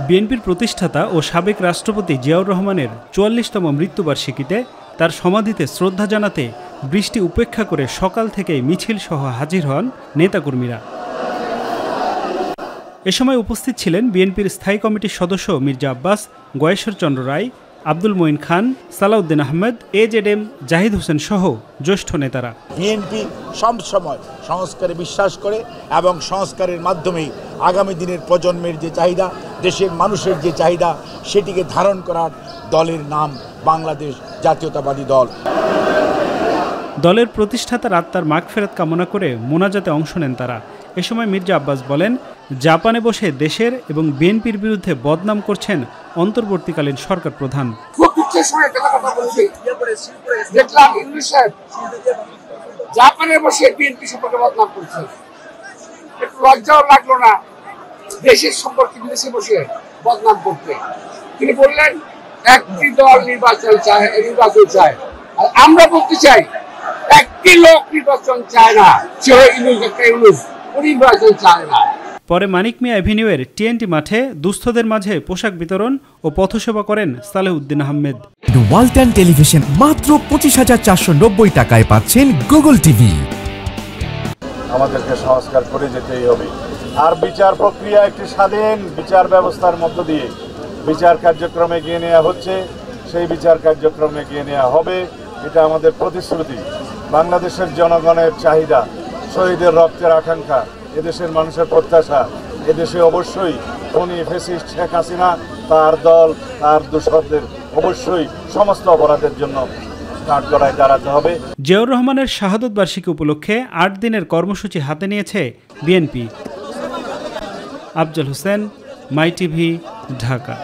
বিএনপির প্রতিষ্ঠাতা ও সাবেক রাষ্ট্রপতি জিয়াউর রহমানের ৪৪তম মৃত্যুবার্ষিকীতে তার সমাধিতে শ্রদ্ধা জানাতে বৃষ্টি উপেক্ষা করে সকাল থেকেই মিছিল সহ হাজির হন নেতাকর্মীরা। এ সময় উপস্থিত ছিলেন বিএনপির স্থায়ী কমিটির সদস্য মির্জা আব্বাস, গয়েশ্বর চন্দ্র রায়, আব্দুল মঈন খান, সালাউদ্দিন আহমেদ, এজেডএম জাহিদ হোসেন সহ জ্যেষ্ঠ নেতারা। বিএনপি সবসময় সংস্কারে বিশ্বাস করে এবং সংস্কারের মাধ্যমেই আগামী দিনের প্রজন্মের যে চাহিদা, দেশের মানুষের যে চাহিদা, সেটিকে ধারণ করার দলের নাম বাংলাদেশ জাতীয়তাবাদী দল। দলের প্রতিষ্ঠাতার আত্মার মাগফিরাত কামনা করে মোনাজাতে অংশ নেন তারা। এ সময় মির্জা আব্বাস বলেন, জাপানে বসে দেশের এবং বিএনপির বিরুদ্ধে বদনাম করছেন অন্তর্বর্তীকালীন সরকার প্রধান। জাপানে বসে বিএনপি সম্পর্কে বদনাম করছে, একটু লজ্জাও লাগলো না দেশের সম্পর্কে বিদেশে বসে বদনাম করতে? তিনি বললেন একটি দল নির্বাচন চায়, আর আমরা বলতে চাই একটি লোক নির্বাচন চায় না, সে ইউনুস নির্বাচন চায় না। পরে মানিক মিয়া এভিনিউয়ের টিএনটি মাঠে দুস্থদের মাঝে পোশাক বিতরণ ও পথসেবা করেন সালেহউদ্দিন আহমেদ। ওয়ালটন টেলিভিশন মাত্র ২৫,৪৯০ টাকায় পাচ্ছেন গুগল টিভি। আমাদেরকে সংস্কার করে যেতেই হবে। আর বিচার প্রক্রিয়া একটি স্বাধীন বিচার ব্যবস্থার মধ্য দিয়ে বিচার কার্যক্রম এগিয়ে নেওয়া হচ্ছে, সেই বিচার কার্যক্রম এগিয়ে নেওয়া হবে। এটা আমাদের প্রতিশ্রুতি। বাংলাদেশের জনগণের চাহিদা, শহীদের রক্তের আকাঙ্ক্ষা, এদেশের মানুষের প্রত্যাশা, এদেশে অবশ্যই খুনি ফ্যাসিস্ট শেখ হাসিনা, তার দল, তার দোসরদের অবশ্যই সমস্ত অপরাধের জন্য কাঠগড়ায় দাঁড়াতে হবে। জিয়াউর রহমানের শাহাদত বার্ষিকী উপলক্ষে ৮ দিনের কর্মসূচি হাতে নিয়েছে বিএনপি। আফজল হোসেন, মাই টিভি, ঢাকা।